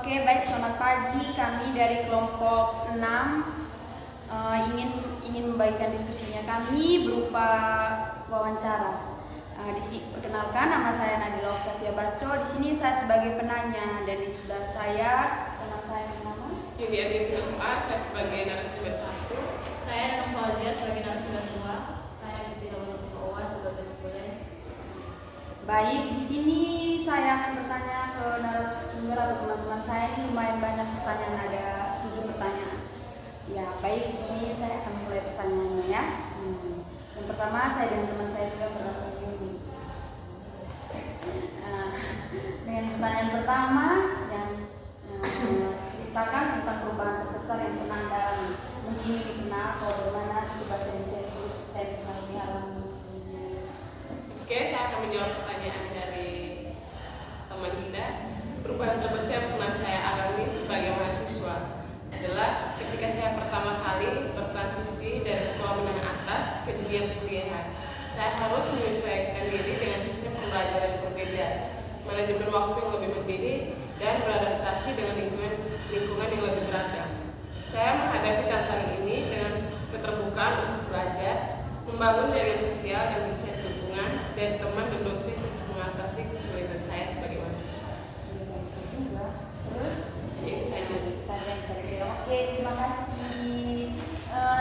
Oke, baik, selamat pagi. Kami dari kelompok 6 ingin membagikan diskusinya kami berupa wawancara. Perkenalkan, nama saya Nabila Oktavia Baco. Di sini saya sebagai penanya dan di sebelah saya teman saya nama Yudi Aditya, saya sebagai narasumber 1. Saya Nana Fauzia sebagai narasumber 2. Saya Justina Monica sebagai kuliah. Baik, di sini saya akan bertanya ke narasumber atau teman-teman saya. Ini lumayan banyak pertanyaan, ada 7 pertanyaan. Ya, baik, di sini saya akan mulai pertanyaannya ya. Yang pertama, saya dan teman saya juga pernah mengunjungi. Dengan pertanyaan pertama yang ceritakan tentang perubahan terbesar yang pernah Anda alami. Mungkin ini pernah atau bagaimana itu bahasa Indonesia itu dan pernah dialami sebelumnya. Oke, saya akan menjawab pertanyaan dari teman kita. Perubahan terbesar yang pernah saya alami sebagai mahasiswa adalah ketika saya pertama kali bertransisi dari sekolah menengah atas ke dunia kuliahan. Saya harus menyesuaikan diri dengan sistem pembelajaran yang berbeda, manajemen waktu yang lebih membidik, dan beradaptasi dengan lingkungan yang lebih beragam. Saya menghadapi tantangan ini dengan keterbukaan untuk belajar, membangun jaringan sosial dan mencari dukungan dari teman dan dosen untuk mengatasi kesulitan saya sebagai mahasiswa. Terus? Ini Saya bisa dijawab. Oke, terima kasih.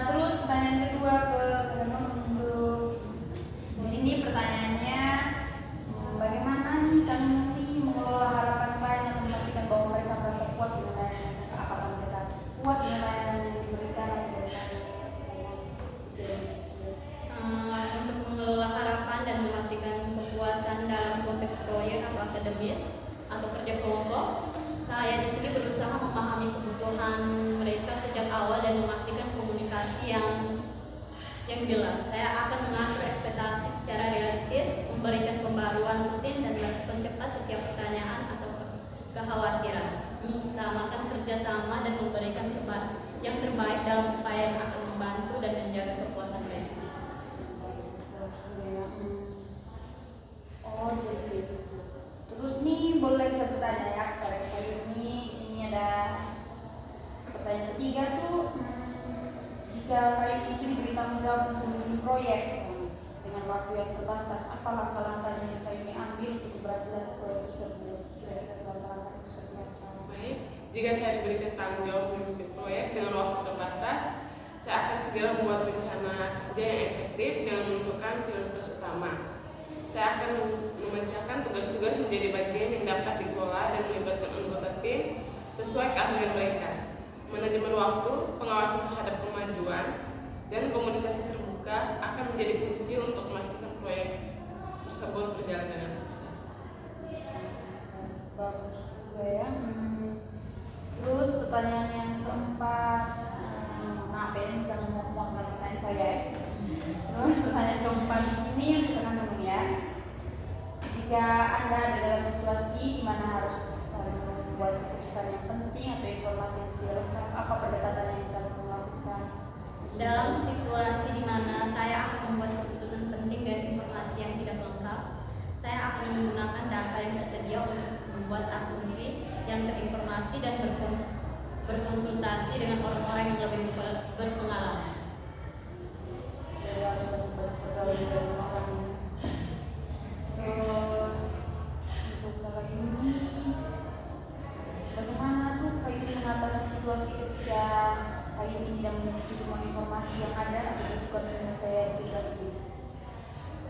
Terus pertanyaan kedua ke teman-teman dulu. Di sini pertanyaannya, bagaimana nih kami nanti mengelola harapan klien yang memastikan bahwa mereka merasa puas dengan layanan, apakah mereka puas dengan layanan yang diberikan atau mereka Untuk mengelola harapan dan memastikan kepuasan dalam konteks proyek atau akademis atau kerja kelompok, saya di sini berusaha memahami kebutuhan mereka sejak awal dan memastikan komunikasi yang jelas. Saya akan mengatur ekspektasi secara realistis, memberikan pembaruan rutin dan merespon cepat setiap pertanyaan atau kekhawatiran, mengutamakan kerjasama dan memberikan yang terbaik dalam upaya yang akan membantu dan menjaga kepuasan mereka. Oh, jadi gitu. Terus nih boleh saya bertanya ya kepada kali ini. Di sini ada pertanyaan ketiga tuh, jika klien itu diberi tanggung jawab untuk membimbing proyek dengan waktu yang terbatas, apa langkah-langkah yang klien ambil untuk keberhasilan proyek tersebut? Kira-kira langkah-langkah seperti apa? Baik, jika saya diberikan tanggung jawab memimpin proyek dengan waktu terbatas, saya akan segera membuat rencana kerja yang efektif dengan menentukan prioritas utama. Saya akan memecahkan tugas-tugas menjadi bagian yang dapat dikelola dan melibatkan anggota tim sesuai keahlian mereka. Manajemen waktu, pengawasan terhadap kemajuan, dan komunikasi terbuka akan menjadi kunci untuk memastikan proyek tersebut berjalan dengan sukses. Bagus juga ya. Terus pertanyaan yang keempat, maaf ya, ini jangan ngomong pertanyaan saya ya. Terus pertanyaan keempat di sini yang kita kandung ya. Jika Anda ada dalam situasi di mana harus membuat keputusan yang penting atau informasi yang tidak lengkap, apa pendekatan yang kita lakukan? Dalam situasi di mana saya akan membuat keputusan penting dan informasi yang tidak lengkap, saya akan menggunakan data yang tersedia untuk membuat asumsi yang terinformasi dan berkonsultasi dengan orang-orang yang lebih berpengalaman. Ya, sudah bergaul dengan orang. Terus untuk kali ini, bagaimana tuh Kak Yuni mengatasi situasi ketika Kak Yuni tidak memiliki semua informasi yang ada atau bukan dengan saya pribadi?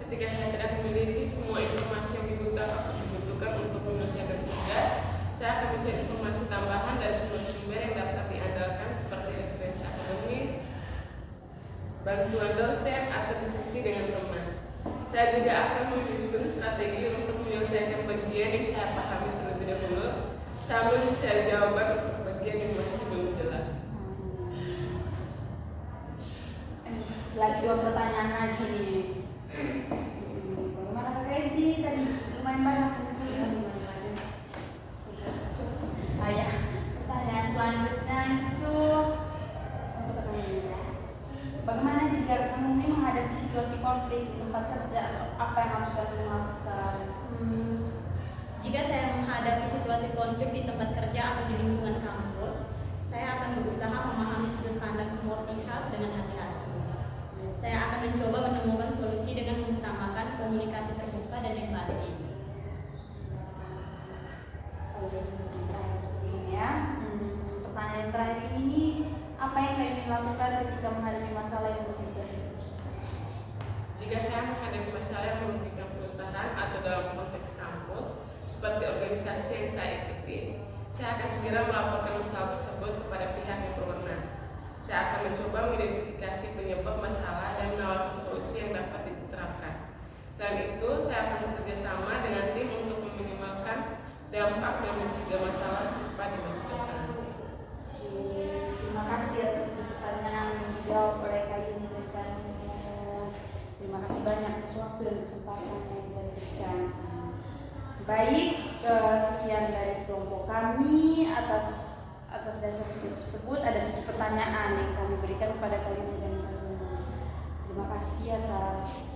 Ketika saya tidak memiliki semua informasi yang dibutuhkan untuk menyelesaikan tugas, saya akan mencari informasi tambahan dari sumber-sumber yang dapat diandalkan seperti referensi akademis, bantuan dosen, atau diskusi dengan teman. Saya juga akan menyusun strategi untuk menyelesaikan bagian yang saya pahami terlebih dahulu, sambil mencari jawaban untuk bagian yang masih belum jelas. Lagi 2 pertanyaan lagi nih. Bagaimana Kak Edi tadi? Lumayan banyak. Ya. Pertanyaan selanjutnya itu untuk ketemu ya. Bagaimana jika kamu ini menghadapi situasi konflik di tempat kerja, atau apa yang harus kamu lakukan? Jika saya menghadapi situasi situasi konflik di tempat kerja atau di lingkungan kampus, saya akan berusaha memahami sudut pandang semua pihak dengan hati-hati. Saya akan mencoba menemukan solusi dengan mengutamakan komunikasi terbuka dan empati. Pertanyaan terakhir ini, apa yang kalian lakukan ketika menghadapi masalah yang merugikan perusahaan? Jika saya menghadapi masalah yang merugikan perusahaan atau dalam konteks kampus, seperti organisasi yang saya ikuti, saya akan segera melaporkan masalah tersebut kepada pihak yang berwenang. Saya akan mencoba mengidentifikasi penyebab masalah dan menawarkan solusi yang dapat diterapkan. Selain itu, saya akan bekerja sama dengan tim untuk meminimalkan dampak dan mencegah masalah serupa di masa depan. Terima kasih atas pertanyaan yang dijawab oleh Kak Yuni dan Kak Nunu. Terima kasih banyak atas waktu dan kesempatan yang diberikan. Baik, sekian dari kelompok kami. Atas dasar tugas tersebut ada 7 pertanyaan yang kami berikan kepada Kak Yuni dan Kak Nunu. Terima kasih atas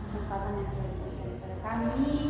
kesempatan yang telah diberikan kepada kami.